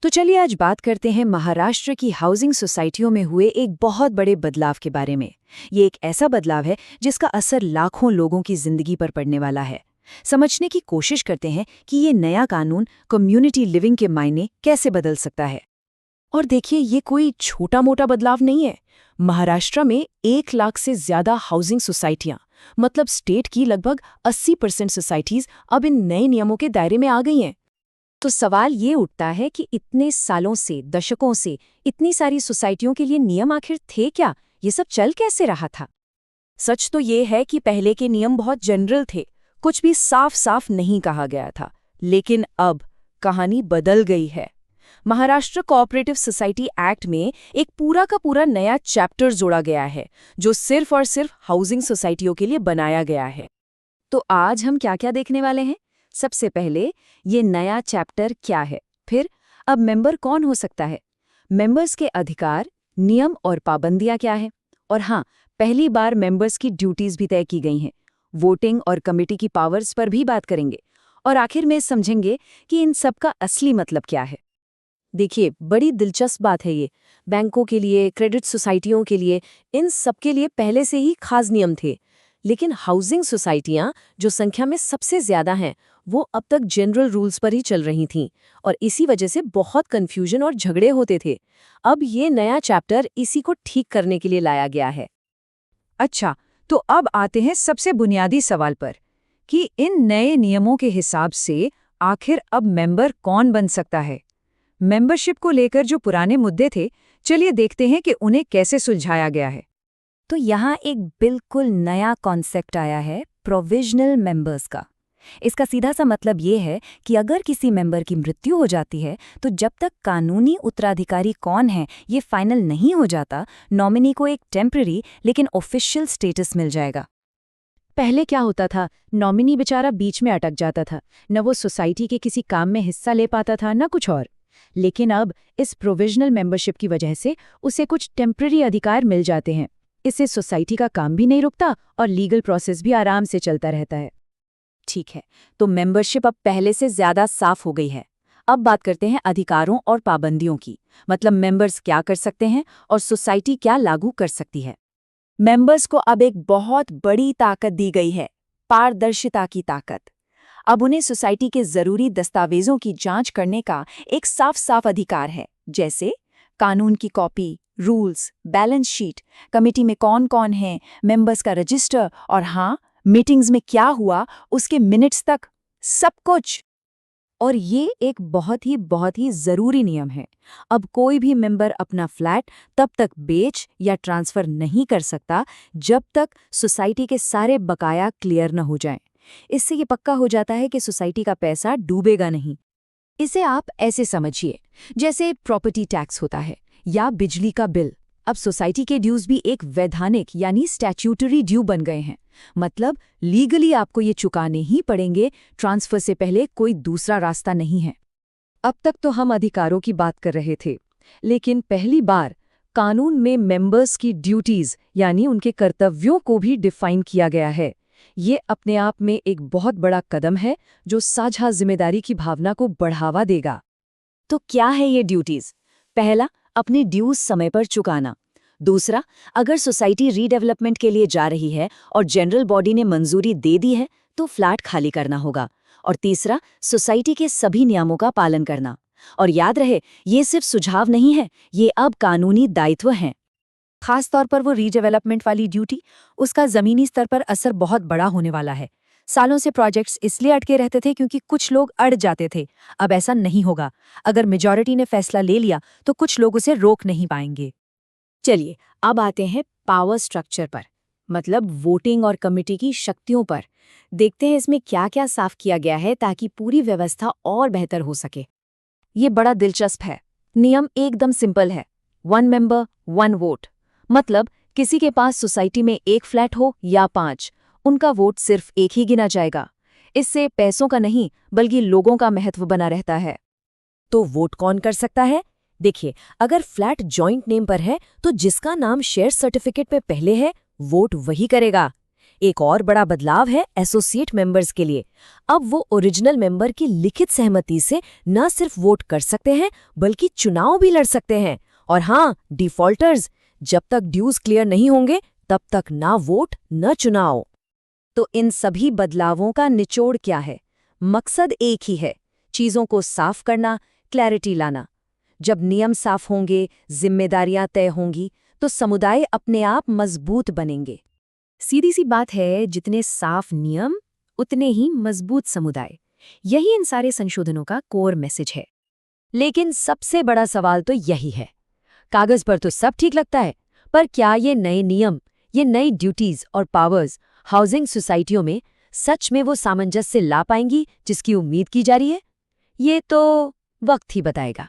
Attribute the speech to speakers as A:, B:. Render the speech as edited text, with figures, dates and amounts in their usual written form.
A: तो चलिए आज बात करते हैं महाराष्ट्र की हाउसिंग सोसाइटियों में हुए एक बहुत बड़े बदलाव के बारे में। ये एक ऐसा बदलाव है जिसका असर लाखों लोगों की जिंदगी पर पड़ने वाला है। समझने की कोशिश करते हैं कि ये नया कानून कम्युनिटी लिविंग के मायने कैसे बदल सकता है। और देखिए, ये कोई छोटा मोटा बदलाव नहीं है। महाराष्ट्र में 1 लाख से ज्यादा हाउसिंग सोसाइटियां, मतलब स्टेट की लगभग 80% सोसाइटीज अब इन नए नियमों के दायरे में आ गई हैं। तो सवाल ये उठता है कि इतने सालों से, दशकों से इतनी सारी सोसाइटियों के लिए नियम आखिर थे क्या? ये सब चल कैसे रहा था? सच तो ये है कि पहले के नियम बहुत जनरल थे, कुछ भी साफ साफ नहीं कहा गया था। लेकिन अब कहानी बदल गई है। महाराष्ट्र कोऑपरेटिव सोसाइटी एक्ट में एक पूरा का पूरा नया चैप्टर जोड़ा गया है, जो सिर्फ और सिर्फ हाउसिंग सोसाइटियों के लिए बनाया गया है। तो आज हम क्या क्या देखने वाले हैं? सबसे पहले, ये नया चैप्टर क्या है? फिर अब मेंबर कौन हो सकता है? मेंबर्स के अधिकार, नियम और पाबंदियां क्या है? और हाँ, पहली बार मेंबर्स की ड्यूटीज भी तय की गई हैं। वोटिंग और कमेटी की पावर्स पर भी बात करेंगे। और आखिर में समझेंगे कि इन सब का असली मतलब क्या है। देखिए, बड़ी दिलचस्प बात है ये। बैंकों के लिए, क्रेडिट सोसाइटियों के लिए, इन सब के लिए पहले से ही खास नियम थे। लेकिन हाउसिंग सोसाइटियां, जो संख्या में सबसे ज्यादा हैं, वो अब तक जनरल रूल्स पर ही चल रही थीं और इसी वजह से बहुत कंफ्यूजन और झगड़े होते थे। अब ये नया चैप्टर इसी को ठीक करने के लिए लाया गया है।
B: अच्छा, तो अब आते हैं सबसे बुनियादी सवाल पर कि इन नए नियमों के हिसाब से आखिर अब मेंबर कौन बन सकता है? मेंबरशिप को लेकर जो पुराने मुद्दे थे, चलिए देखते हैं कि उन्हें कैसे सुलझाया गया है।
A: तो यहाँ एक बिल्कुल नया कॉन्सेप्ट आया है, प्रोविजनल मेंबर्स का। इसका सीधा सा मतलब ये है कि अगर किसी मेंबर की मृत्यु हो जाती है, तो जब तक कानूनी उत्तराधिकारी कौन है ये फाइनल नहीं हो जाता, नॉमिनी को एक टेम्पररी लेकिन ऑफिशियल स्टेटस मिल जाएगा। पहले क्या होता था, नॉमिनी बेचारा बीच में अटक जाता था, न वो सोसाइटी के किसी काम में हिस्सा ले पाता था, न कुछ और। लेकिन अब इस प्रोविजनल मेंबरशिप की वजह से उसे कुछ टेम्पररी अधिकार मिल जाते हैं। इससे सोसाइटी का काम भी नहीं रुकता और लीगल प्रोसेस भी आराम से चलता रहता है। ठीक है, तो मेंबरशिप अब पहले से ज्यादा साफ हो गई है। अब बात करते हैं अधिकारों और पाबंदियों की, मतलब मेंबर्स क्या कर सकते हैं और सोसाइटी क्या लागू कर सकती है। मेंबर्स को अब एक बहुत बड़ी ताकत दी गई है, पारदर्शिता की ताकत। अब उन्हें सोसाइटी के जरूरी दस्तावेजों की जांच करने का एक साफ साफ अधिकार है, जैसे कानून की copy, rules, balance sheet, committee में कौन कौन है, मेंबर्स का रजिस्टर और हाँ, मीटिंग्स में क्या हुआ उसके मिनट्स तक, सब कुछ। और ये एक बहुत ही जरूरी नियम है। अब कोई भी मेंबर अपना फ्लैट तब तक बेच या ट्रांसफर नहीं कर सकता जब तक सोसाइटी के सारे बकाया क्लियर न हो जाएं। इससे ये पक्का हो जाता है कि सोसाइटी का पैसा डूबेगा नहीं। इसे आप ऐसे समझिए, जैसे प्रॉपर्टी टैक्स होता है या बिजली का बिल। अब सोसाइटी के ड्यूज भी एक वैधानिक यानी स्टैट्यूटरी ड्यू बन गए हैं। मतलब लीगली आपको ये चुकाने ही पड़ेंगे, ट्रांसफर से पहले कोई दूसरा रास्ता नहीं है। अब तक तो हम अधिकारों की बात कर रहे थे, लेकिन पहली बार कानून में मेंबर्स की ड्यूटीज यानी उनके कर्तव्यों को भी डिफाइन किया गया है। ये अपने आप में एक बहुत बड़ा कदम है जो साझा जिम्मेदारी की भावना को बढ़ावा देगा। तो क्या है ये ड्यूटीज? पहला, अपनी ड्यूज समय पर चुकाना। दूसरा, अगर सोसाइटी रीडेवलपमेंट के लिए जा रही है और जनरल बॉडी ने मंजूरी दे दी है तो फ्लैट खाली करना होगा। और तीसरा, सोसाइटी के सभी नियमों का पालन करना। और याद रहे, ये सिर्फ सुझाव नहीं है, ये अब कानूनी दायित्व हैं। खास तौर पर वो रीडेवलपमेंट वाली ड्यूटी, उसका जमीनी स्तर पर असर बहुत बड़ा होने वाला है। सालों से प्रोजेक्ट्स इसलिए अटके रहते थे क्योंकि कुछ लोग अड़ जाते थे। अब ऐसा नहीं होगा। अगर मेजॉरिटी ने फैसला ले लिया तो कुछ लोग उसे रोक नहीं पाएंगे। चलिए, अब आते हैं पावर स्ट्रक्चर पर, मतलब वोटिंग और कमेटी की शक्तियों पर। देखते हैं इसमें क्या क्या साफ किया गया है ताकि पूरी व्यवस्था और बेहतर हो सके। ये बड़ा दिलचस्प है। नियम एकदम सिंपल है, 1 मेंबर 1 वोट। मतलब किसी के पास सोसाइटी में 1 फ्लैट हो या 5, उनका वोट सिर्फ एक ही गिना जाएगा। इससे पैसों का नहीं बल्कि लोगों का महत्व बना रहता है। तो वोट कौन कर सकता है? देखिए, अगर फ्लैट जॉइंट नेम पर है तो जिसका नाम शेयर सर्टिफिकेट पे पहले है, वोट वही करेगा।
C: एक और बड़ा बदलाव है एसोसिएट मेंबर्स के लिए। अब वो ओरिजिनल मेंबर की लिखित सहमति से न सिर्फ वोट कर सकते हैं बल्कि चुनाव भी लड़ सकते हैं। और हाँ, डिफॉल्टर्स, जब तक ड्यूज क्लियर नहीं होंगे तब तक ना वोट न चुनाव।
A: तो इन सभी बदलावों का निचोड़ क्या है? मकसद एक ही है, चीजों को साफ करना, क्लैरिटी लाना। जब नियम साफ होंगे, जिम्मेदारियां तय होंगी, तो समुदाय अपने आप मजबूत बनेंगे।
C: सीधी सी बात है, जितने साफ नियम उतने ही मजबूत समुदाय। यही इन सारे संशोधनों का कोर मैसेज है।
A: लेकिन सबसे बड़ा सवाल तो यही है, कागज पर तो सब ठीक लगता है, पर क्या ये नए नियम, ये नई ड्यूटीज और पावर्स हाउसिंग सोसाइटियों में सच में वो सामंजस्य ला पाएंगी जिसकी उम्मीद की जा रही है? ये तो वक्त ही बताएगा।